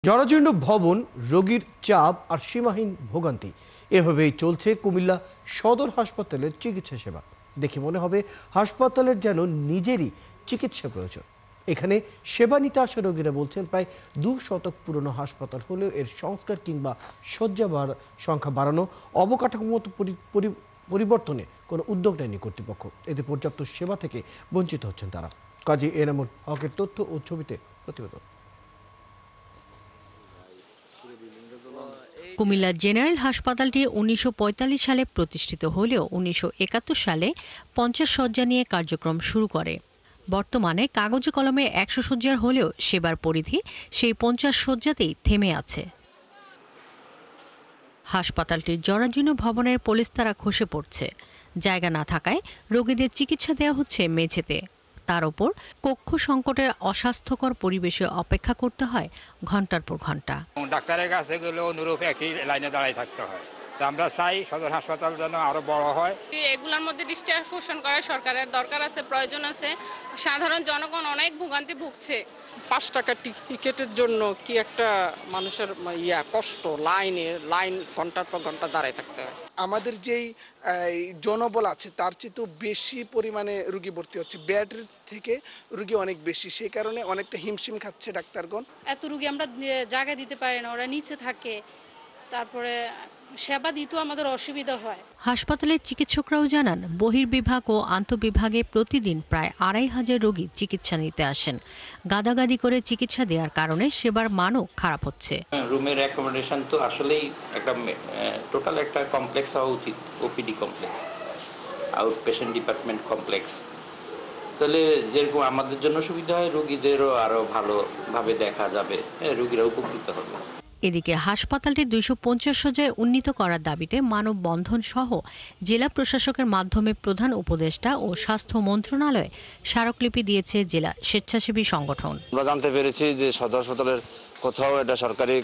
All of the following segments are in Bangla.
জরাজীর্ণ ভবন, রোগীর চাপ আর সীমাহীন ভোগান্তি, এভাবেই চলছে কুমিল্লা সদর হাসপাতালের চিকিৎসা সেবা। দেখে মনে হবে হাসপাতালের যেন নিজেরই চিকিৎসা প্রয়োজন। এখানে সেবা নিতে আসা রোগীরা বলছেন প্রায় 2 শতক পুরনো হাসপাতাল হলেও এর সংস্কার কিংবা শয্যা সংখ্যা বাড়ানো, অবকাঠামোগত পরিবর্তনে কোনো উদ্যোগ নেয়নি কর্তৃপক্ষ। এতে পর্যাপ্ত সেবা থেকে বঞ্চিত হচ্ছেন তারা। কাজী এনামুল হকের তথ্য ও ছবিতে প্রতিবেদন। কুমিল্লা জেনারেল হাসপাতালটি 1945 সালে প্রতিষ্ঠিত হলেও 1971 সালে 50 শয্যা নিয়ে কার্যক্রম শুরু করে। বর্তমানে কাগজে কলমে 100 শয্যার হলেও সেবার পরিধি সেই 50 শয্যাতেই থেমে আছে। হাসপাতালটির জরাজীর্ণ ভবনের পলেস্তারা খসে পড়ছে। জায়গা না থাকায় রোগীদের চিকিৎসা দেওয়া হচ্ছে মেঝেতে। তার উপর কক্ষ সংকটের অস্বাস্থ্যকর পরিবেশে অপেক্ষা করতে হয় ঘন্টার পর ঘন্টা। ডাক্তারের কাছে গেলে অনুরূপ একই লাইনে দাঁড়ায় থাকতে হয়। তো আমরা চাই সদর হাসপাতাল যেন আরো বড় হয়। এগুলোর মধ্যে দৃষ্টি আকর্ষণ করা সরকারের দরকার আছে, প্রয়োজন আছে। সাধারণ জনগণ অনেক ভোগান্তি ভুগছে। 5 টাকা টিকেটের জন্য কি একটা মানুষের কষ্ট, লাইন ঘন্টার পর ঘন্টা দাঁড়ায় থাকতে হয়। আমাদের যেই জনবল আছে তার চেয়েও বেশি পরিমাণে রোগী ভর্তি হচ্ছে, বেডের থেকে রোগী অনেক বেশি, সেই কারণে অনেকটা হিমশিম খাচ্ছে ডাক্তারগণ। এত রোগী আমরা জায়গা দিতে পারি না, ওরা নিচে থাকে, তারপরে সেবা দিতেও আমাদের অসুবিধা হয়। হাসপাতালের চিকিৎসকরাও জানান, বহির্বিভাগ ও আন্তঃবিভাগে প্রতিদিন প্রায় 2500 রোগী চিকিৎসা নিতে আসেন। গাদাগাদি করে চিকিৎসা দেওয়ার কারণে সেবার মানও খারাপ হচ্ছে। রুমের অ্যাকোমোডেশন তো আসলেই একটা টোটাল একটা কমপ্লেক্স হওয়া উচিত। OPD complex, out patient department complex, তাহলে যেরকম আমাদের জন্য সুবিধা হয়, রোগীদেরও আরো ভালোভাবে দেখা যাবে, রোগীরা উপকৃত হবে। এদিকে হাসপাতালটি 250 শয্যায় উন্নীত করার দাবিতে মানববন্ধন সহ জেলা প্রশাসকের মাধ্যমে প্রধান উপদেষ্টা ও স্বাস্থ্য মন্ত্রণালয়ে স্মারকলিপি দিয়েছে জেলা স্বেচ্ছাসেবী সংগঠন। আমরা জানতে পেরেছি যে সদর হাসপাতালের কোথাও এটা সরকারি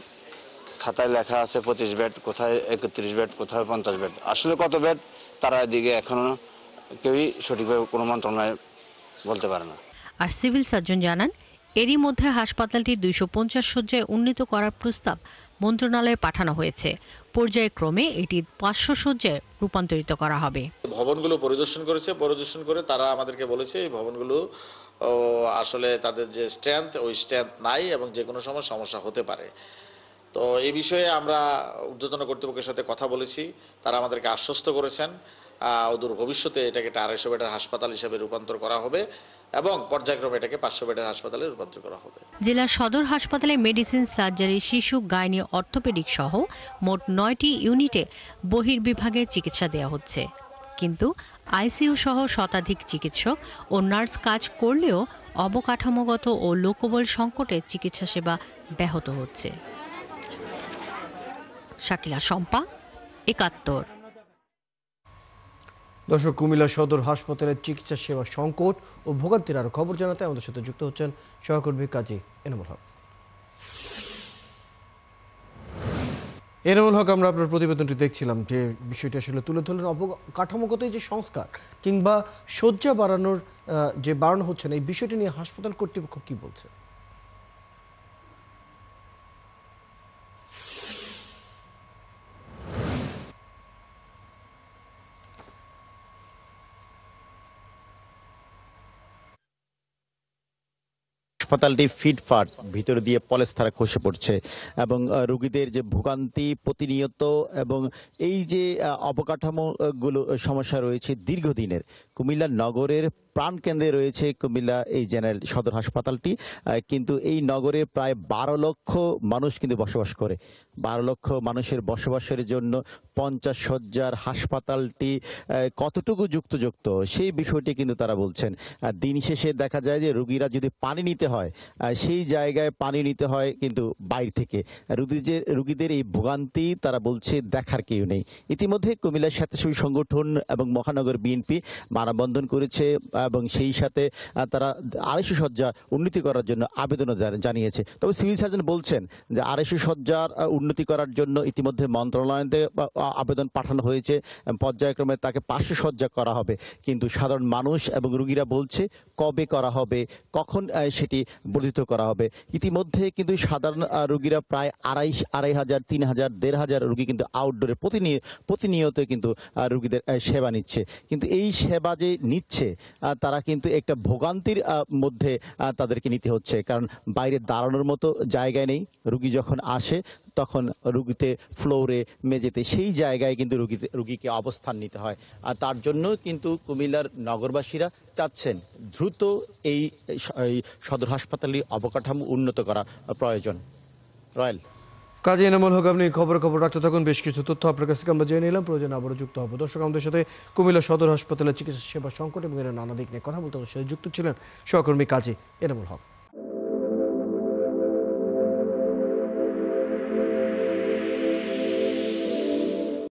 খাতায় লেখা আছে 25 বেড, কোথায় 31 বেড, কোথায় 50 বেড। আসলে কত বেড তারা এদিকে এখনো কেউই সঠিকভাবে কোনো মন্ত্রণালয় বলতে পারে না। আর সিভিল সার্জন জানান, এরই মধ্যে হাসপাতালটি 250 শয্যায় উন্নীত করার প্রস্তাব মন্ত্রণালয়ে পাঠানো হয়েছে। পর্যায়ক্রমে এটি 500 শয্যায় রূপান্তরিত করা হবে। ভবনগুলো পরিদর্শন করে তারা আমাদেরকে বলেছে এই ভবনগুলো আসলে তাদের যে স্ট্রেংথ, ওই স্ট্রেংথ নাই এবং যে কোনো সময় সমস্যা হতে পারে। তো এই বিষয়ে আমরা ঊর্ধ্বতন কর্তৃপক্ষের সাথে কথা বলেছি, তারা আমাদেরকে আশ্বস্ত করেছেন অদূর ভবিষ্যতে এটাকে একটা 250 বেডের হাসপাতাল হিসেবে রূপান্তর করা হবে এবং পর্যায়ক্রমে এটাকে 500 বেডের হাসপাতালে রূপান্তর করা হবে। জেলা সদর হাসপাতালে মেডিসিন, সার্জারি, শিশু, গাইনি, অর্থোপেডিক সহ মোট 9টি ইউনিটে বহির্বিভাগে চিকিৎসা দেওয়া হচ্ছে। কিন্তু আইসিইউ সহ শতাধিক চিকিৎসক ও নার্স কাজ করলেও অবকাঠামোগত ও লোকবল সংকটে চিকিৎসা সেবা ব্যাহত হচ্ছে। শাকিলা শম্পা, 71। দর্শক, কুমিল্লা সদর হাসপাতালের চিকিৎসা সেবা সংকট ও ভোগান্তির আরো খবর জানাতে আমাদের সাথে যুক্ত হচ্ছেন সহকর্মী কাজী এনামুল হক। এনামুল হক, আমরা আপনার প্রতিবেদনটি দেখছিলাম, যে বিষয়টি আসলে তুলে ধরলেন অবকাঠামোগত যে সংস্কার কিংবা শয্যা বাড়ানোর যে বাড়ানো হচ্ছে না, এই বিষয়টি নিয়ে হাসপাতাল কর্তৃপক্ষ কি বলছে? হাসপাতালটি ফিটফাট, ভিতর দিয়ে পলেস্তারা খসে পড়ছে এবং রোগীদের যে ভোগান্তি প্রতিনিয়ত এবং এই যে অবকাঠামোগুলো সমস্যা রয়েছে দীর্ঘদিনের। কুমিল্লা নগরের প্রাণকেন্দ্রে রয়েছে কুমিল্লা এই জেনারেল সদর হাসপাতালটি, কিন্তু এই নগরে প্রায় 12 লক্ষ মানুষ কিন্তু বসবাস করে। 12 লক্ষ মানুষের বসবাসের জন্য 50 শয্যার হাসপাতালটি কতটুকু যুক্ত সেই বিষয়টি কিন্তু তারা বলছেন। দিন শেষে দেখা যায় যে রোগীরা যদি পানি নিতে হয়, সেই জায়গায় পানি নিতে হয় কিন্তু বাইরে থেকে। রোগীদের এই ভোগান্তি তারা বলছে দেখার কেউ নেই। ইতিমধ্যে কুমিল্লা স্বেচ্ছাসেবী সংগঠন এবং মহানগর বিএনপি মানববন্ধন করেছে এবং সেই সাথে তারা 250 শয্যা উন্নতি করার জন্য আবেদনও জানিয়েছে। তবে সিভিল সার্জন বলছেন যে 250 শয্যার উন্নতি করার জন্য ইতিমধ্যে মন্ত্রণালয়তে আবেদন পাঠানো হয়েছে, পর্যায়ক্রমে তাকে 500 শয্যা করা হবে। কিন্তু সাধারণ মানুষ এবং রোগীরা বলছে কবে করা হবে, কখন সেটি বর্ধিত করা হবে। ইতিমধ্যে কিন্তু সাধারণ রোগীরা প্রায় 2,500, 3,000, 1,500 রোগী কিন্তু আউটডোরে প্রতিনিয়ত কিন্তু রোগীদের সেবা নিচ্ছে। কিন্তু এই সেবা যে নিচ্ছে তারা কিন্তু একটা ভোগান্তির মধ্যে তাদেরকে নিতে হচ্ছে, কারণ বাইরে দাঁড়ানোর মতো জায়গায় নেই। রোগী যখন আসে তখন রোগীতে ফ্লোরে মেঝেতে সেই জায়গায় কিন্তু রোগীকে অবস্থান নিতে হয়। আর তার জন্য কিন্তু কুমিল্লার নগরবাসীরা চাচ্ছেন দ্রুত এই সদর হাসপাতালের অবকাঠামো উন্নত করা প্রয়োজন। রয়্যাল কাজী এনামুল হক, আপনি খবর রাখতে থাকুন। বেশ কিছু তথ্য আপনার কাছ থেকে আমরা জেনে নিলাম, প্রয়োজন আবারও যুক্ত হবো। দর্শক, আমাদের সাথে কুমিল্লা সদর হাসপাতালের চিকিৎসা সেবা সংকট এবং এর নানা দিক নিয়ে কথা বলতে আমাদের সাথে যুক্ত ছিলেন সহকর্মী কাজী এনামুল হক।